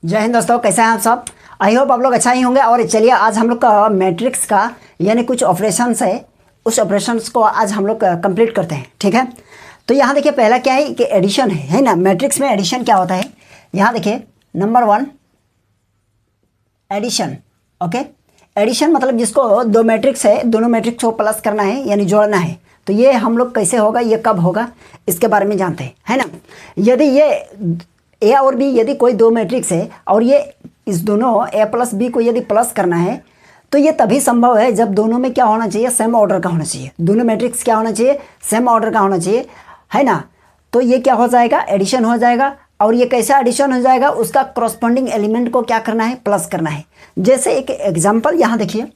जय हिंद दोस्तों, कैसे हैं आप सब। आई होप आप लोग अच्छा ही होंगे। और चलिए आज हम लोग का मैट्रिक्स का यानी कुछ ऑपरेशंस है, उस ऑपरेशंस को आज हम लोग कंप्लीट करते हैं। ठीक है, तो यहाँ देखिए पहला क्या है कि एडिशन है ना। मैट्रिक्स में एडिशन क्या होता है, यहाँ देखिए नंबर 1 एडिशन। ओके, एडिशन मतलब जिसको दो मैट्रिक्स है, दोनों मैट्रिक्स को प्लस करना है यानी जोड़ना है। तो ये हम लोग कैसे होगा, ये कब होगा, इसके बारे में जानते हैं, है ना। यदि ये ए और बी यदि कोई दो मैट्रिक्स है और ये इस दोनों ए प्लस बी को यदि प्लस करना है तो ये तभी संभव है जब दोनों में क्या होना चाहिए, सेम ऑर्डर का होना चाहिए। दोनों मैट्रिक्स क्या होना चाहिए, सेम ऑर्डर का होना चाहिए, है ना। तो ये क्या हो जाएगा, एडिशन हो जाएगा। और ये कैसा एडिशन हो जाएगा, उसका करस्पॉन्डिंग एलिमेंट को क्या करना है, प्लस करना है। जैसे एक एग्जाम्पल यहाँ देखिए,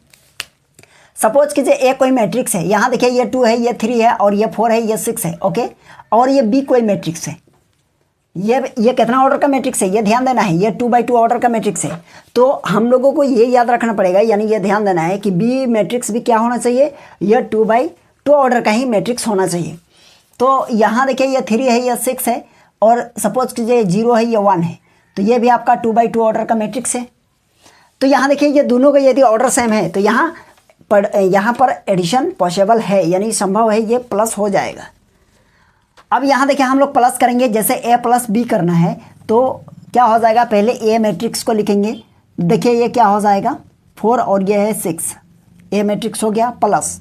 सपोज कीजिए ए कोई मैट्रिक्स है, यहाँ देखिए ये 2 है, ये 3 है और ये 4 है, ये 6 है। ओके, और ये बी कोई मैट्रिक्स है, ये कितना ऑर्डर का मैट्रिक्स है, ये ध्यान देना है, ये 2/2 ऑर्डर का मैट्रिक्स है। तो हम लोगों को ये याद रखना पड़ेगा, यानी ये ध्यान देना है कि बी मैट्रिक्स भी क्या होना चाहिए, ये 2/2 ऑर्डर का ही मैट्रिक्स होना चाहिए। तो यहाँ देखिए ये 3 है, ये 6 है और सपोज कीजिए 0 है, ये 1 है, तो ये भी आपका 2/2 ऑर्डर का मैट्रिक्स है। तो यहाँ देखिए ये दोनों का यदि ऑर्डर सेम है तो यहाँ पर एडिशन पॉसिबल है, यानी संभव है, ये प्लस हो जाएगा। अब यहाँ देखिए हम लोग प्लस करेंगे, जैसे ए प्लस बी करना है तो क्या हो जाएगा, पहले ए मैट्रिक्स को लिखेंगे। देखिए ये क्या हो जाएगा, 4 और ये है 6, ए मैट्रिक्स हो गया प्लस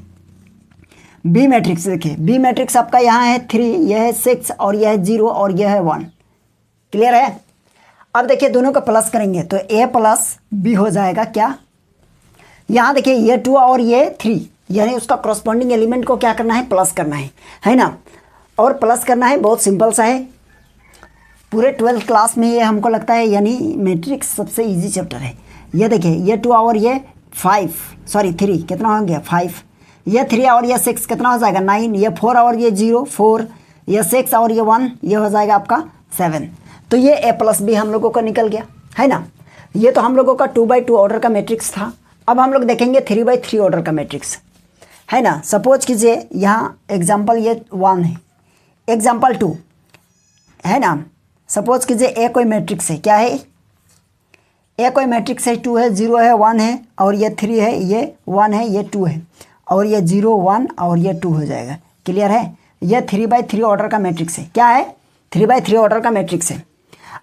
बी मैट्रिक्स। देखिए बी मैट्रिक्स आपका यहाँ है 3, यह है 6 और यह है 0 और यह है 1। क्लियर है। अब देखिए दोनों का प्लस करेंगे तो ए प्लस बी हो जाएगा क्या, यहाँ देखिए ये 2 और ये 3, यानी उसका करस्पॉन्डिंग एलिमेंट को क्या करना है, प्लस करना है ना। और प्लस करना है, बहुत सिंपल सा है। पूरे 12th क्लास में ये हमको लगता है यानी मैट्रिक्स सबसे इजी चैप्टर है। ये देखिए ये 2 और ये 3 कितना हो गया 5, ये 3 और ये 6 कितना हो जाएगा 9, ये 4 और ये 0 4, ये 6 और ये 1, ये हो जाएगा आपका 7। तो ये ए प्लस बी हम लोगों का निकल गया, है ना। ये तो हम लोगों का 2/2 ऑर्डर का मैट्रिक्स था। अब हम लोग देखेंगे 3/3 ऑर्डर का मैट्रिक्स, है ना। सपोज कीजिए यहाँ एग्जाम्पल ये 1 है, एग्जाम्पल 2 है ना। सपोज कीजिए ए कोई मैट्रिक्स है, क्या है, ए कोई मैट्रिक्स है, 2 है, 0 है, 1 है और ये 3 है, ये 1 है, ये 2 है और ये 0 1 और ये 2 हो जाएगा। क्लियर है। ये 3/3 ऑर्डर का मैट्रिक्स है, क्या है, 3/3 ऑर्डर का मैट्रिक्स है।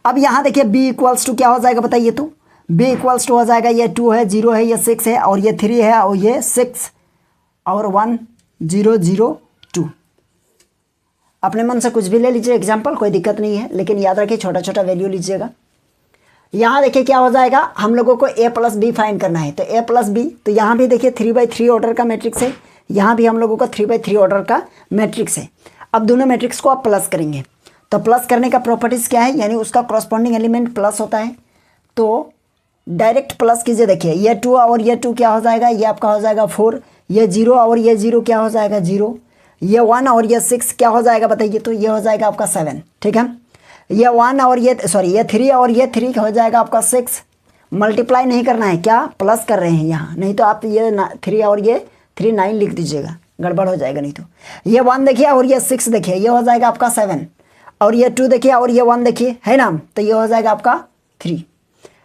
अब यहाँ देखिए बी इक्वल्स टू क्या हो जाएगा बताइए, तो बी इक्वल्स टू हो जाएगा, ये 2 है, 0 है, ये 6 है और ये 3 है और ये 6 और 1 0 0 2। अपने मन से कुछ भी ले लीजिए एग्जाम्पल, कोई दिक्कत नहीं है, लेकिन याद रखिए छोटा छोटा वैल्यू लीजिएगा। यहाँ देखिए क्या हो जाएगा, हम लोगों को ए प्लस बी फाइंड करना है, तो ए प्लस बी, तो यहाँ भी देखिए 3/3 ऑर्डर का मैट्रिक्स है, यहाँ भी हम लोगों का 3/3 ऑर्डर का मैट्रिक्स है। अब दोनों मैट्रिक्स को आप प्लस करेंगे, तो प्लस करने का प्रॉपर्टीज़ क्या है, यानी उसका करस्पॉन्डिंग एलिमेंट प्लस होता है। तो डायरेक्ट प्लस कीजिए, देखिए ये 2 और ये 2 क्या हो जाएगा, ये आपका हो जाएगा 4, ये 0 और ये 0 क्या हो जाएगा 0, ये 1 और ये 6 क्या हो जाएगा बताइए, तो ये हो जाएगा आपका 7। ठीक है, ये 1 और ये 3 और ये 3 हो जाएगा आपका 6। मल्टीप्लाई नहीं करना है, क्या प्लस कर रहे हैं यहाँ, नहीं तो आप ये 3 और ये 3 9 लिख दीजिएगा, गड़बड़ हो जाएगा। नहीं तो ये 1 देखिए और ये 6 देखिए, ये हो जाएगा आपका 7 और ये 2 देखिए और ये 1 देखिए, है ना, तो ये हो जाएगा आपका 3।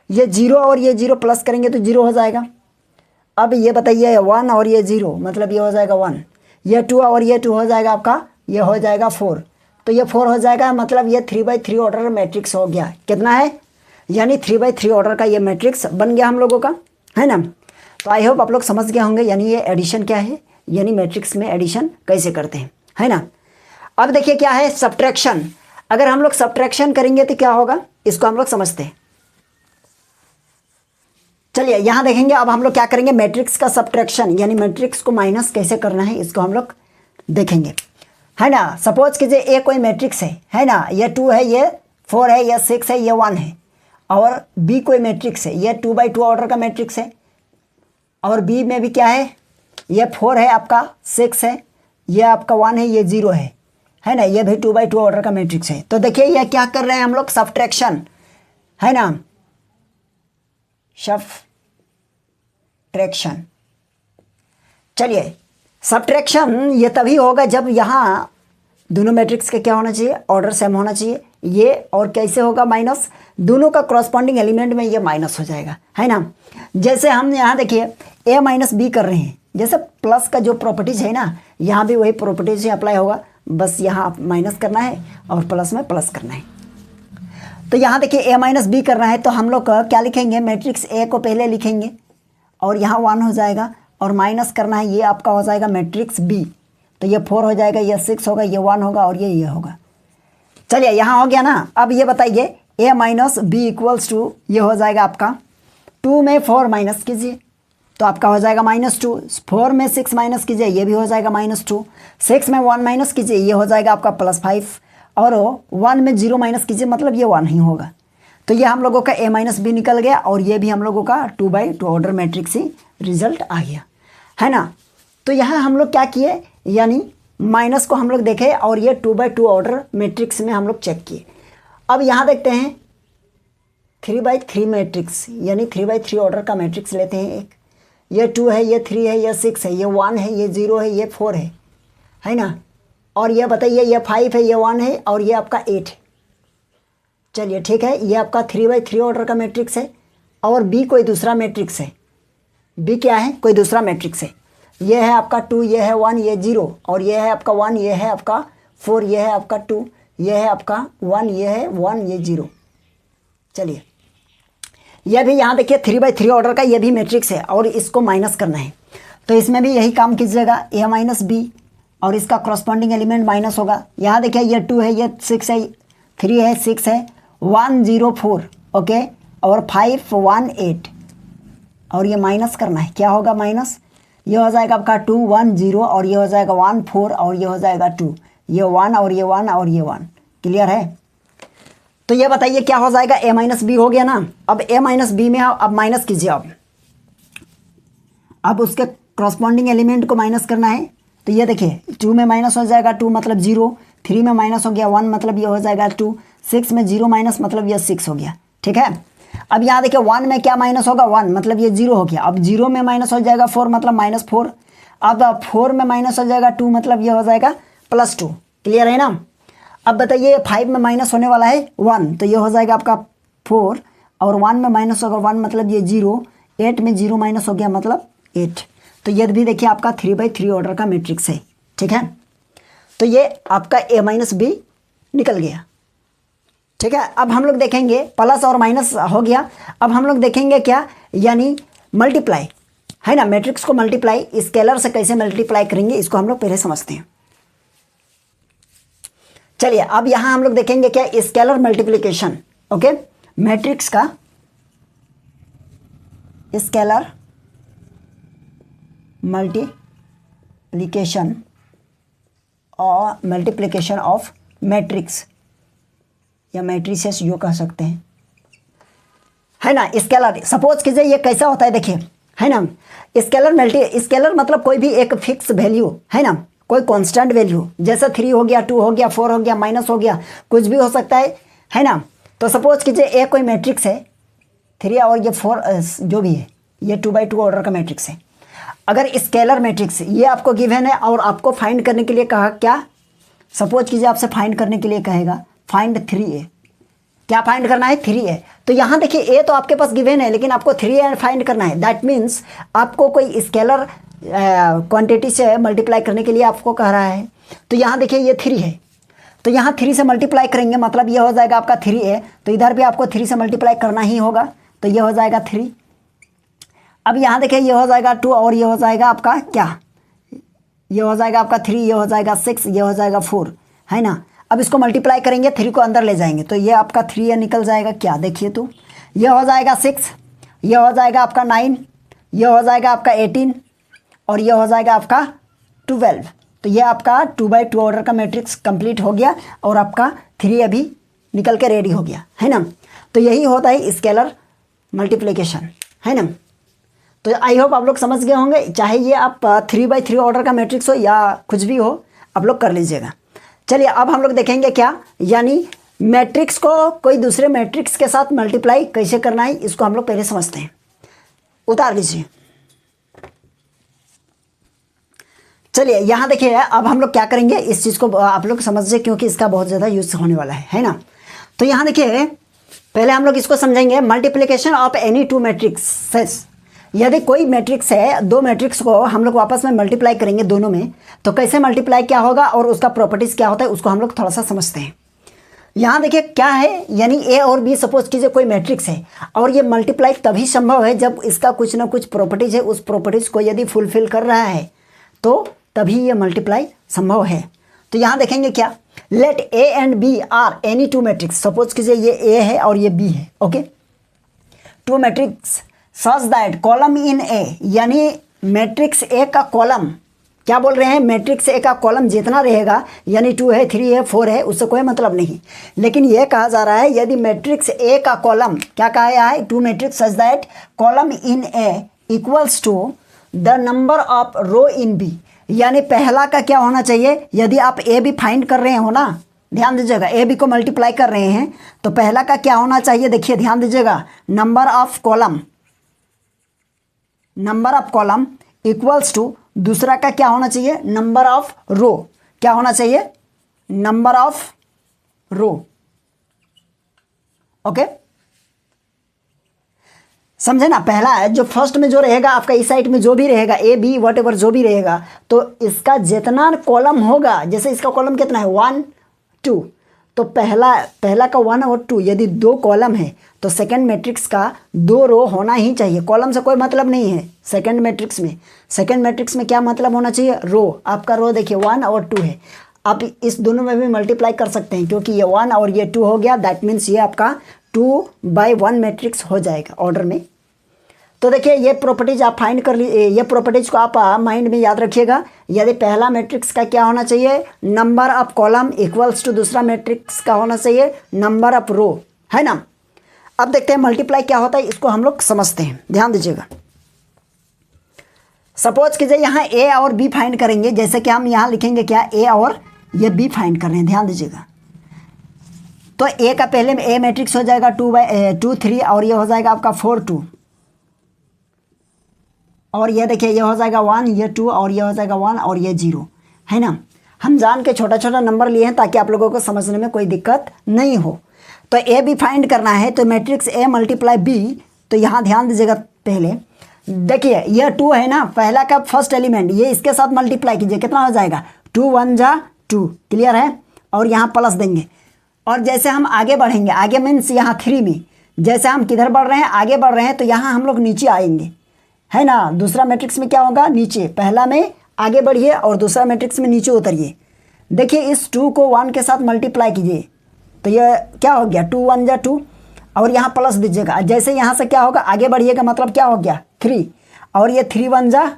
ये 0 और ये 0 प्लस करेंगे तो 0 हो जाएगा। अब ये बताइए 1 और ये 0 मतलब ये हो जाएगा 1, ये 2 और ये 2 हो जाएगा आपका, ये हो जाएगा 4, तो ये 4 हो जाएगा, मतलब ये 3/3 ऑर्डर मैट्रिक्स हो गया। कितना है, यानी 3/3 ऑर्डर का ये मैट्रिक्स बन गया हम लोगों का, है ना। तो आई होप आप लोग समझ गए होंगे, यानी ये एडिशन क्या है, यानी मैट्रिक्स में एडिशन कैसे करते हैं, है ना। अब देखिए क्या है सब्ट्रैक्शन। अगर हम लोग सब्ट्रैक्शन करेंगे तो क्या होगा, इसको हम लोग समझते हैं। चलिए यहाँ देखेंगे, अब हम लोग क्या करेंगे, मैट्रिक्स का सब्ट्रैक्शन यानी मैट्रिक्स को माइनस कैसे करना है, इसको हम लोग देखेंगे, है ना। सपोज कीजिए ए कोई मैट्रिक्स है ना, ये 2 है, ये 4 है, ये 6 है, ये 1 है, और बी कोई मैट्रिक्स है, ये 2/2 ऑर्डर का मैट्रिक्स है, और बी में भी क्या है, ये 4 है आपका, 6 है, ये आपका 1 है, ये 0 है ना, ये भी 2/2 ऑर्डर का मैट्रिक्स है। तो देखिए ये क्या कर रहे हैं हम लोग, सब्ट्रैक्शन, है ना, सब्ट्रैक्शन। चलिए सब्ट्रैक्शन ये तभी होगा जब यहाँ दोनों मैट्रिक्स का क्या होना चाहिए, ऑर्डर सेम होना चाहिए। ये और कैसे होगा माइनस, दोनों का क्रॉसपॉन्डिंग एलिमेंट में ये माइनस हो जाएगा, है ना। जैसे हम यहाँ देखिए ए माइनस बी कर रहे हैं, जैसे प्लस का जो प्रॉपर्टीज है ना, यहाँ भी वही प्रॉपर्टीज ही अप्लाई होगा, बस यहाँ आप माइनस करना है और प्लस में प्लस करना है। तो यहाँ देखिए ए माइनस बी करना है तो हम लोग क्या लिखेंगे, मैट्रिक्स ए को पहले लिखेंगे और यहाँ 1 हो जाएगा, और माइनस करना है, ये आपका हो जाएगा मैट्रिक्स बी, तो ये 4 हो जाएगा, ये 6 होगा, ये 1 होगा और ये होगा। चलिए यहाँ हो गया ना। अब ये बताइए ए माइनस बी इक्वल्स टू, ये हो जाएगा आपका 2 में 4 माइनस कीजिए तो आपका हो जाएगा -2, 4 में 6 माइनस कीजिए, ये भी हो जाएगा -2, 6 में 1 माइनस कीजिए, ये हो जाएगा आपका +5, और 1 में 0 माइनस कीजिए, मतलब ये 1 ही होगा। तो ये हम लोगों का ए माइनस बी निकल गया, और ये भी हम लोगों का 2/2 ऑर्डर मैट्रिक्स ही रिजल्ट आ गया, है ना। तो यहाँ हम लोग क्या किए, यानी माइनस को हम लोग देखे और ये 2/2 ऑर्डर मैट्रिक्स में हम लोग चेक किए। अब यहाँ देखते हैं 3/3 मैट्रिक्स, यानी 3/3 ऑर्डर का मैट्रिक्स लेते हैं। एक ये 2 है, ये 3 है, ये 6 है, ये 1 है, ये 0 है, ये 4 है ना। और ये बताइए ये 5 है, ये 1 है, और ये आपका 8 है। चलिए ठीक है, ये आपका 3/3 ऑर्डर का मैट्रिक्स है, और बी कोई दूसरा मैट्रिक्स है। बी क्या है, कोई दूसरा मैट्रिक्स है। ये है आपका 2, ये है 1, ये 0, और ये है आपका 1, ये है आपका 4, ये है आपका 2, ये है आपका 1, ये है 1, ये 0। चलिए यह भी यहाँ देखिए 3/3 ऑर्डर का ये भी मैट्रिक्स है, और इसको माइनस करना है, तो इसमें भी यही काम कीजिएगा, ए माइनस बी, और इसका क्रॉसपॉन्डिंग एलिमेंट माइनस होगा। यहाँ देखिए ये 2 है, ये 6 है, 3 है, 6 है, 1 0 4, ओके, और 5 1 8, और ये माइनस करना है, क्या होगा माइनस, ये हो जाएगा आपका 2 1 0, और ये हो जाएगा 1 4, और ये हो जाएगा 2, ये 1 और ये 1 और ये 1। क्लियर है। तो ये बताइए क्या हो जाएगा, ए माइनस बी हो गया ना। अब ए माइनस बी में अब माइनस कीजिए, अब उसके क्रॉसपॉन्डिंग एलिमेंट को माइनस करना है। तो ये देखिए 2 में माइनस हो जाएगा 2 मतलब 0, 3 में माइनस हो गया 1 मतलब ये हो जाएगा 2, 6 में 0 माइनस मतलब ये 6 हो गया। ठीक है, अब यहाँ देखिए 1 में क्या माइनस होगा, 1 मतलब ये 0 हो गया। अब 0 में माइनस हो जाएगा 4 मतलब -4, अब 4 में माइनस हो जाएगा 2 मतलब ये हो जाएगा +2। क्लियर है ना। अब बताइए 5 में माइनस होने वाला है 1, तो ये हो जाएगा आपका 4, और 1 में माइनस होगा 1 मतलब ये 0, 8 में 0 माइनस हो गया मतलब 8। तो ये भी देखिए आपका 3/3 ऑर्डर का मैट्रिक्स है। ठीक है, तो ये आपका ए माइनस बी निकल गया। ठीक है, अब हम लोग देखेंगे प्लस और माइनस हो गया। अब हम लोग देखेंगे क्या, यानी मल्टीप्लाई, है ना। मैट्रिक्स को मल्टीप्लाई स्केलर से कैसे मल्टीप्लाई करेंगे, इसको हम लोग पहले समझते हैं। चलिए अब यहाँ हम लोग देखेंगे क्या, स्केलर मल्टीप्लिकेशन। ओके, मैट्रिक्स का स्केलर मल्टीप्लिकेशन और मल्टीप्लिकेशन ऑफ मैट्रिक्स या मैट्रिसेस जो कह सकते हैं, है ना। स्केलर सपोज कीजिए ये कैसा होता है, देखिए, है ना। स्केलर मतलब कोई भी एक फिक्स वैल्यू, है ना, कोई कांस्टेंट वैल्यू, जैसे 3 हो गया, 2 हो गया, 4 हो गया, माइनस हो गया, कुछ भी हो सकता है ना। तो सपोज कीजिए ए कोई मैट्रिक्स है, 3 और ये 4 जो भी है, ये 2/2 ऑर्डर का मैट्रिक्स है। अगर स्केलर मैट्रिक्स ये आपको गिवन है और आपको फाइंड करने के लिए कहा, क्या सपोज कीजिए आपसे फाइंड करने के लिए कहेगा फाइंड 3a, क्या फाइंड करना है, 3a। तो यहाँ देखिए ए तो आपके पास गिवन है, लेकिन आपको 3a फाइंड करना है। दैट मीन्स आपको कोई स्केलर क्वांटिटी से मल्टीप्लाई करने के लिए आपको कह रहा है। तो यहाँ देखिए ये 3 है, तो यहाँ 3 से मल्टीप्लाई करेंगे, मतलब ये हो जाएगा आपका 3a। तो इधर भी आपको 3 से मल्टीप्लाई करना ही होगा, तो ये हो जाएगा 3। अब यहाँ देखिए ये हो जाएगा 2, और ये हो जाएगा आपका क्या, ये हो जाएगा आपका 3, ये हो जाएगा 6, ये हो जाएगा 4, है ना। अब इसको मल्टीप्लाई करेंगे, 3 को अंदर ले जाएंगे, तो ये आपका 3 निकल जाएगा। क्या देखिए, तो ये हो जाएगा 6, ये हो जाएगा आपका 9, ये हो जाएगा आपका 18, और ये हो जाएगा आपका 12। तो ये आपका 2/2 ऑर्डर का मैट्रिक्स कंप्लीट हो गया, और आपका 3 अभी निकल के रेडी हो गया, है ना। तो यही होता है स्केलर मल्टीप्लिकेशन, है ना। तो आई होप आप लोग समझ गए होंगे, चाहे ये आप 3/3 ऑर्डर का मैट्रिक्स हो या कुछ भी हो, आप लोग कर लीजिएगा। चलिए अब हम लोग देखेंगे क्या, यानी मैट्रिक्स को कोई दूसरे मैट्रिक्स के साथ मल्टीप्लाई कैसे करना है, इसको हम लोग पहले समझते हैं। उतार लीजिए। चलिए यहाँ देखिए, अब हम लोग क्या करेंगे, इस चीज़ को आप लोग समझिए क्योंकि इसका बहुत ज़्यादा यूज होने वाला है ना। तो यहाँ देखिए, पहले हम लोग इसको समझेंगे, multiplication of any two matrixes. यदि कोई मैट्रिक्स है, दो मैट्रिक्स को हम लोग आपस में मल्टीप्लाई करेंगे दोनों में, तो कैसे मल्टीप्लाई क्या होगा और उसका प्रॉपर्टीज़ क्या होता है उसको हम लोग थोड़ा सा समझते हैं। यहाँ देखिए क्या है, यानी ए और बी सपोज कीजिए कोई मैट्रिक्स है, और ये मल्टीप्लाई तभी संभव है जब इसका कुछ ना कुछ प्रॉपर्टीज़ है, उस प्रॉपर्टीज़ को यदि फुलफिल कर रहा है तो तभी ये मल्टीप्लाई संभव है। तो यहाँ देखेंगे क्या, let A and B are any two matrix. Suppose कीजिए ये ए है और ये बी है, okay. Two matrix such that column in A, यानी मैट्रिक्स ए का कॉलम, क्या बोल रहे हैं, मैट्रिक्स ए का कॉलम जितना रहेगा, यानी 2 है 3 है 4 है, उससे कोई मतलब नहीं, लेकिन यह कहा जा रहा है यदि मैट्रिक्स ए का कॉलम, क्या कहा गया है, two matrix such that column in A equals to the number of row in B, यानी पहला का क्या होना चाहिए, यदि आप ए बी फाइंड कर रहे हो ना, ध्यान दीजिएगा, ए बी को मल्टीप्लाई कर रहे हैं तो पहला का क्या होना चाहिए, देखिए ध्यान दीजिएगा, number of column equals to, दूसरा का क्या होना चाहिए, नंबर ऑफ रो, क्या होना चाहिए, नंबर ऑफ रो, ओके। समझे ना, पहला है जो फर्स्ट में जो रहेगा आपका, इस साइड में जो भी रहेगा ए बी वट एवर जो भी रहेगा, तो इसका जितना कॉलम होगा, जैसे इसका कॉलम कितना है 1 2, तो पहला का 1 और 2, यदि दो कॉलम है तो सेकंड मैट्रिक्स का 2 रो होना ही चाहिए। कॉलम से कोई मतलब नहीं है सेकंड मैट्रिक्स में क्या मतलब होना चाहिए, रो। आपका रो देखिए 1 और 2 है, आप इस दोनों में भी मल्टीप्लाई कर सकते हैं क्योंकि ये 1 और ये 2 हो गया, दैट मीन्स ये आपका 2/1 मैट्रिक्स हो जाएगा ऑर्डर में। तो देखिए ये प्रॉपर्टीज आप फाइंड कर लीजिए, ये प्रॉपर्टीज को आप माइंड में याद रखिएगा। यदि पहला मैट्रिक्स का क्या होना चाहिए, number of column equals to दूसरा मैट्रिक्स का होना चाहिए नंबर ऑफ रो, है ना। अब देखते हैं मल्टीप्लाई क्या होता है, इसको हम लोग समझते हैं, ध्यान दीजिएगा। सपोज कीजिए यहाँ ए और बी फाइंड करेंगे, जैसे कि हम यहाँ लिखेंगे क्या, ए और ये बी फाइंड कर रहे हैं, ध्यान दीजिएगा। तो ए का पहले में ए मैट्रिक्स हो जाएगा 2 3 और ये हो जाएगा आपका 4 2, और ये देखिए ये हो जाएगा 1, ये 2 और ये हो जाएगा 1 और ये 0, है ना। हम जान के छोटा छोटा नंबर लिए हैं ताकि आप लोगों को समझने में कोई दिक्कत नहीं हो। तो ए बी फाइंड करना है, तो मैट्रिक्स ए मल्टीप्लाई बी, तो यहाँ ध्यान दीजिएगा, पहले देखिए ये 2 है ना, पहला का फर्स्ट एलिमेंट, ये इसके साथ मल्टीप्लाई कीजिए, कितना हो जाएगा 2 1 जा 2, क्लियर है, और यहाँ प्लस देंगे। और जैसे हम आगे बढ़ेंगे, आगे मीन्स यहाँ 3 में, जैसे हम किधर बढ़ रहे हैं, आगे बढ़ रहे हैं, तो यहाँ हम लोग नीचे आएंगे, है ना। दूसरा मैट्रिक्स में क्या होगा, नीचे, पहला में आगे बढ़िए और दूसरा मैट्रिक्स में नीचे उतरिए। देखिए इस 2 को 1 के साथ मल्टीप्लाई कीजिए, तो ये क्या हो गया 2 1 जा 2, और यहाँ प्लस दीजिएगा। जैसे यहाँ से क्या होगा, आगे बढ़िएगा, मतलब क्या हो गया 3, और ये 3 1 जा,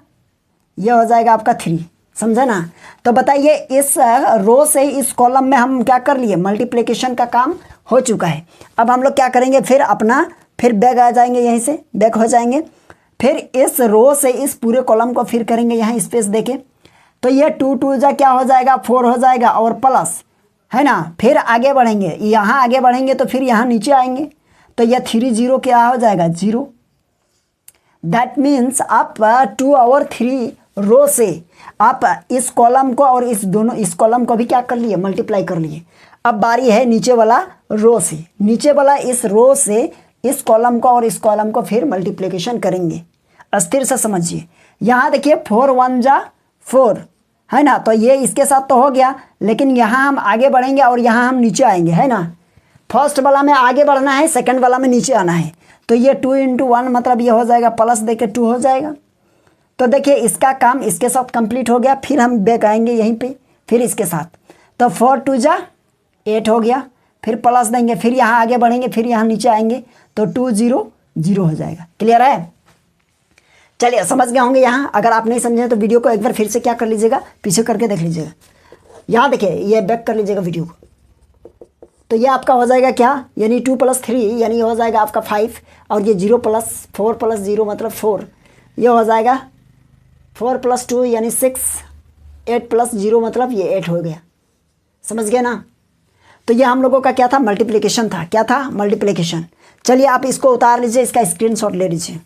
ये हो जाएगा आपका 3, समझे ना। तो बताइए इस रो से इस कॉलम में हम क्या कर लिए, मल्टीप्लिकेशन का काम हो चुका है। अब हम लोग क्या करेंगे, फिर बैक आ जाएंगे, यहीं से बैक हो जाएंगे, फिर इस रो से इस पूरे कॉलम को फिर करेंगे यहाँ स्पेस देके, तो ये 2 2 जा क्या हो जाएगा 4 हो जाएगा, और प्लस, है ना। फिर आगे बढ़ेंगे, यहाँ आगे बढ़ेंगे तो फिर यहाँ नीचे आएंगे, तो यह 3 0 क्या हो जाएगा 0। दैट मीन्स आप 2 और 3 रो से आप इस कॉलम को और इस कॉलम को भी क्या कर लिए, मल्टीप्लाई कर लिए। अब बारी है नीचे वाला रो से, नीचे वाला इस रो से इस कॉलम को और इस कॉलम को फिर मल्टीप्लिकेशन करेंगे। अस्थिर से समझिए, यहाँ देखिए 4 1 जा 4, है ना, तो ये इसके साथ तो हो गया, लेकिन यहाँ हम आगे बढ़ेंगे और यहाँ हम नीचे आएंगे, है ना। फर्स्ट वाला में आगे बढ़ना है, सेकंड वाला में नीचे आना है, तो ये 2 × 1 मतलब ये हो जाएगा प्लस देके 2 हो जाएगा। तो देखिए इसका काम इसके साथ कंप्लीट हो गया, फिर हम बैक आएंगे यहीं पे, फिर इसके साथ, तो 4 2 जा 8 हो गया, फिर प्लस देंगे, फिर यहाँ आगे बढ़ेंगे, फिर यहाँ नीचे आएंगे, तो 2 0 0 हो जाएगा। क्लियर है, चलिए समझ गए होंगे। यहाँ अगर आप नहीं समझे तो वीडियो को एक बार फिर से क्या कर लीजिएगा, पीछे करके देख लीजिएगा। यहाँ देखिए ये बैक कर लीजिएगा वीडियो को, तो ये आपका हो जाएगा क्या, यानी 2 + 3 यानी हो जाएगा आपका 5, और ये 0 + 4 + 0 मतलब 4, ये हो जाएगा 4 + 2 यानी 6, 8 + 0 मतलब ये 8 हो गया। समझ गए ना। तो ये हम लोगों का क्या था, मल्टीप्लिकेशन था। क्या था, मल्टीप्लिकेशन। चलिए आप इसको उतार लीजिए, इसका स्क्रीनशॉट ले लीजिए।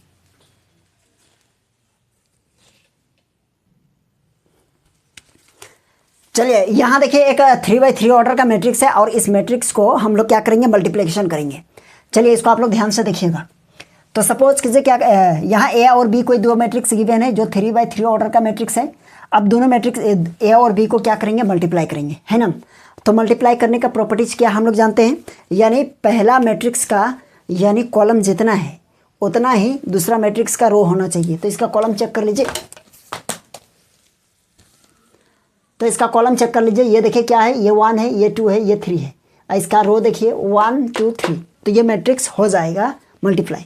चलिए यहाँ देखिए एक 3x3 ऑर्डर का मैट्रिक्स है और इस मैट्रिक्स को हम लोग क्या करेंगे, मल्टीप्लिकेशन करेंगे। चलिए इसको आप लोग ध्यान से देखिएगा। तो सपोज कीजिए क्या यहाँ ए और बी कोई दो मैट्रिक्स गिवन है जो 3x3 ऑर्डर का मैट्रिक्स है। अब दोनों मैट्रिक्स ए और बी को क्या करेंगे, मल्टीप्लाई करेंगे, है ना। तो मल्टीप्लाई करने का प्रॉपर्टीज क्या हम लोग जानते हैं, यानी पहला मैट्रिक्स का यानी कॉलम जितना है उतना ही दूसरा मैट्रिक्स का रो होना चाहिए। तो इसका कॉलम चेक कर लीजिए, तो इसका कॉलम चेक कर लीजिए। ये देखिए क्या है, ये 1 है, ये 2 है, ये 3 है। इसका रो देखिए 1 2 3, तो ये मैट्रिक्स हो जाएगा मल्टीप्लाई।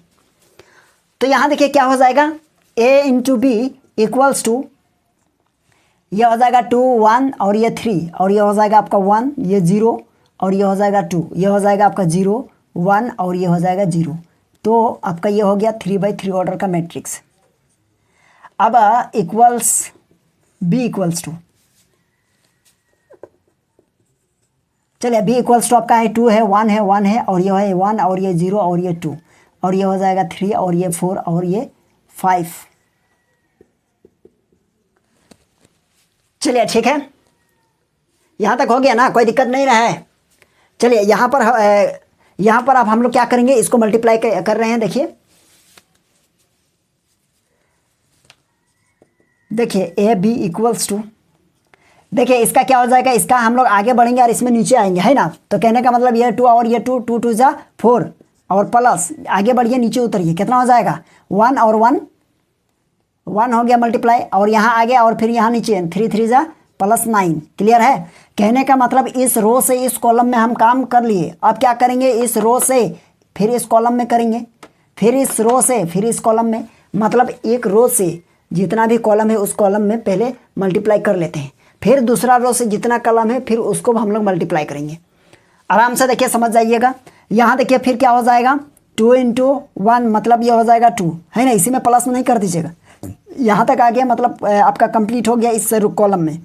तो यहाँ देखिए क्या हो जाएगा, a into B equals to, ये हो जाएगा 2 1 और ये 3 और ये हो जाएगा आपका 1, ये 0 और ये हो जाएगा 2, ये हो जाएगा आपका 0 1 और ये हो जाएगा 0। तो आपका ये हो गया 3x3 ऑर्डर का मैट्रिक्स। अब इक्वल्स b इक्वल्स टू, चलिए b इक्वल्स टू आपका है 2 है 1 है 1 है और ये है 1 और ये 0 और ये 2 और ये हो जाएगा 3 और ये 4 और ये 5। चलिए ठीक है, यहाँ तक हो गया ना, कोई दिक्कत नहीं रहा है। चलिए यहाँ पर अब हम लोग क्या करेंगे, इसको मल्टीप्लाई कर रहे हैं। देखिए ए बी इक्वल्स टू, देखिए इसका क्या हो जाएगा, इसका हम लोग आगे बढ़ेंगे और इसमें नीचे आएंगे, है ना। तो कहने का मतलब ये 2 और ये 2 2 2 जा 4 और प्लस आगे बढ़िए नीचे उतरिए, कितना हो जाएगा 1 और 1 1 हो गया मल्टीप्लाई और यहाँ आ गया और फिर यहाँ नीचे 3 3 जा प्लस 9। क्लियर है, कहने का मतलब इस रो से इस कॉलम में हम काम कर लिए। अब क्या करेंगे, इस रो से फिर इस कॉलम में करेंगे, फिर इस रो से फिर इस कॉलम में, मतलब एक रो से जितना भी कॉलम है उस कॉलम में पहले मल्टीप्लाई कर लेते हैं, फिर दूसरा रो से जितना कॉलम है फिर उसको हम लोग मल्टीप्लाई करेंगे। आराम से देखिए समझ जाइएगा। यहाँ देखिए फिर क्या हो जाएगा 2 इंटू 1 मतलब ये हो जाएगा 2, है ना। इसी में प्लस नहीं कर दीजिएगा, यहाँ तक आ गया मतलब आपका कंप्लीट हो गया इस कॉलम में।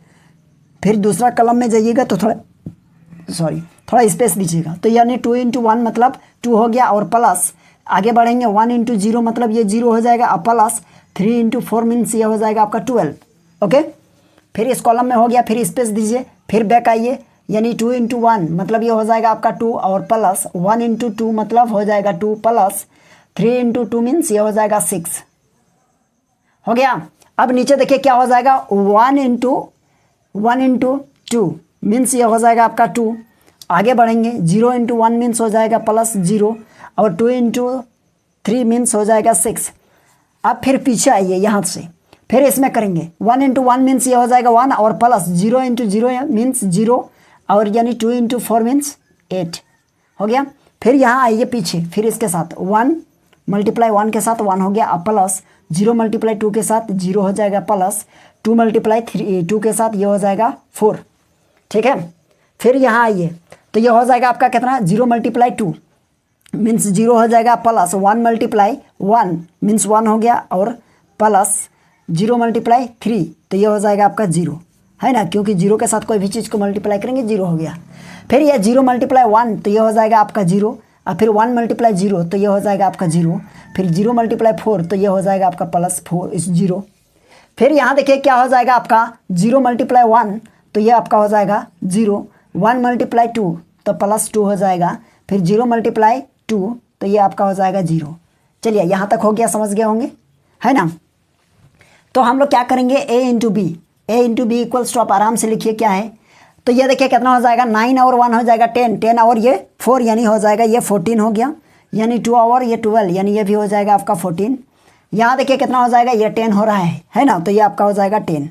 फिर दूसरा कॉलम में जाइएगा तो थोड़ा स्पेस दीजिएगा। तो यानी 2 इंटू 1 मतलब 2 हो गया और प्लस आगे बढ़ेंगे 1 इंटू 0 मतलब ये 0 हो जाएगा और प्लस 3 इंटू 4 मीन्स ये हो जाएगा आपका 12। ओके, फिर इस कॉलम में हो गया, फिर स्पेस दीजिए, फिर बैक आइए, यानी 2 इंटू 1 मतलब ये हो जाएगा आपका 2 और प्लस 1 इंटू 2 मतलब हो जाएगा 2 प्लस 3 इंटू 2 मीन्स ये हो जाएगा 6 हो गया। अब नीचे देखिए क्या हो जाएगा 1 इंटू 2 मीन्स ये हो जाएगा आपका 2। आगे बढ़ेंगे 0 इंटू 1 मीन्स हो जाएगा प्लस 0 और 2 इंटू 3 मीन्स हो जाएगा 6। अब फिर पीछे आइए यहाँ से, फिर इसमें करेंगे 1 इंटू 1 मीन्स ये हो जाएगा 1 और प्लस 0 इंटू 0 मीन्स 0 और यानी 2 इंटू 4 मीन्स 8 हो गया। फिर यहाँ आइए पीछे, फिर इसके साथ 1 मल्टीप्लाई 1 के साथ 1 हो गया और प्लस 0 मल्टीप्लाई 2 के साथ 0 हो जाएगा प्लस 2 मल्टीप्लाई 2 के साथ ये हो जाएगा 4। ठीक है, फिर यहाँ आइए तो ये हो जाएगा आपका कितना 0 मल्टीप्लाई 2 मीन्स 0 हो जाएगा प्लस 1 मल्टीप्लाई 1 मीन्स 1 हो गया और प्लस 0 मल्टीप्लाई 3 तो ये हो जाएगा आपका 0, है ना, क्योंकि 0 के साथ कोई भी चीज़ को मल्टीप्लाई करेंगे 0 हो गया। फिर ये 0 मल्टीप्लाई 1 तो ये हो जाएगा आपका 0 और फिर 1 मल्टीप्लाई 0 तो ये हो जाएगा आपका 0, फिर 0 मल्टीप्लाई 4 तो ये हो जाएगा आपका प्लस 4 इस 0। फिर यहाँ देखिए क्या हो जाएगा आपका 0 मल्टीप्लाई 1 तो ये आपका हो जाएगा 0, 1 मल्टीप्लाई 2 तो प्लस 2 हो जाएगा, फिर 0 मल्टीप्लाई 2 तो ये आपका हो जाएगा 0। चलिए यहाँ तक हो गया, समझ गए होंगे, है ना। तो हम लोग क्या करेंगे a into B equals to, आप आराम से लिखिए क्या है। तो ये देखिए कितना हो जाएगा 9 और 1 हो जाएगा 10, 10 और ये 4 यानी हो जाएगा ये 14 हो गया, यानी 2 और ये 12 यानी ये भी हो जाएगा आपका 14। यहाँ देखिए कितना हो जाएगा ये 10 हो रहा है ना, तो ये आपका हो जाएगा 10।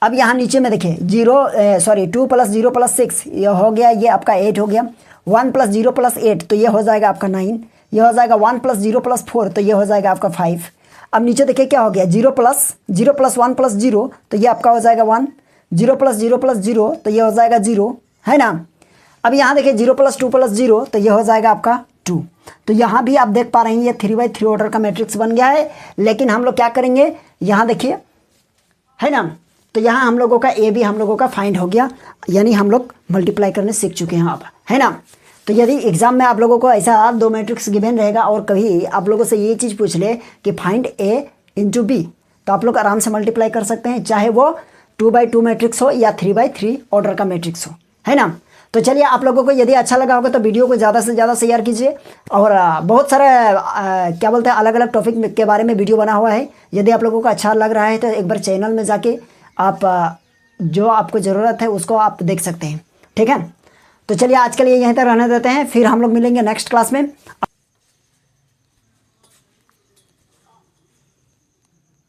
अब यहाँ नीचे में देखिए 2 प्लस 0 प्लस 6 ये हो गया, ये आपका 8 हो गया, 1 प्लस 0 प्लस 8 तो ये हो जाएगा आपका 9, ये हो जाएगा 1 प्लस 0 प्लस 4 तो ये हो जाएगा आपका 5। अब नीचे देखिए क्या हो गया 0 प्लस 1 प्लस 0 तो ये आपका हो जाएगा 1, 0 प्लस 0 प्लस 0 तो ये हो जाएगा 0, है ना। अब यहाँ देखिए 0 प्लस 2 प्लस 0 तो ये हो जाएगा आपका 2। तो यहाँ भी आप देख पा रहे हैं ये 3x3 ऑर्डर का मैट्रिक्स बन गया है। लेकिन हम लोग क्या करेंगे, यहाँ देखिए, है ना, तो यहाँ हम लोगों का ए भी हम लोगों का फाइंड हो गया, यानी हम लोग मल्टीप्लाई करने सीख चुके हैं अब, है ना। तो यदि एग्जाम में आप लोगों को ऐसा 2 मैट्रिक्स गिवन रहेगा और कभी आप लोगों से ये चीज़ पूछ ले कि फाइंड ए इंटू बी, तो आप लोग आराम से मल्टीप्लाई कर सकते हैं, चाहे वो 2x2 मैट्रिक्स हो या 3x3 ऑर्डर का मैट्रिक्स हो, है ना। तो चलिए, आप लोगों को यदि अच्छा लगा होगा तो वीडियो को ज़्यादा से ज़्यादा शेयर कीजिए। और बहुत सारे क्या बोलते हैं अलग अलग टॉपिक के बारे में वीडियो बना हुआ है। यदि आप लोगों को अच्छा लग रहा है तो एक बार चैनल में जाके आप जो आपको ज़रूरत है उसको आप देख सकते हैं, ठीक है। तो चलिए, आज के लिए यहीं तक रहने देते हैं, फिर हम लोग मिलेंगे नेक्स्ट क्लास में।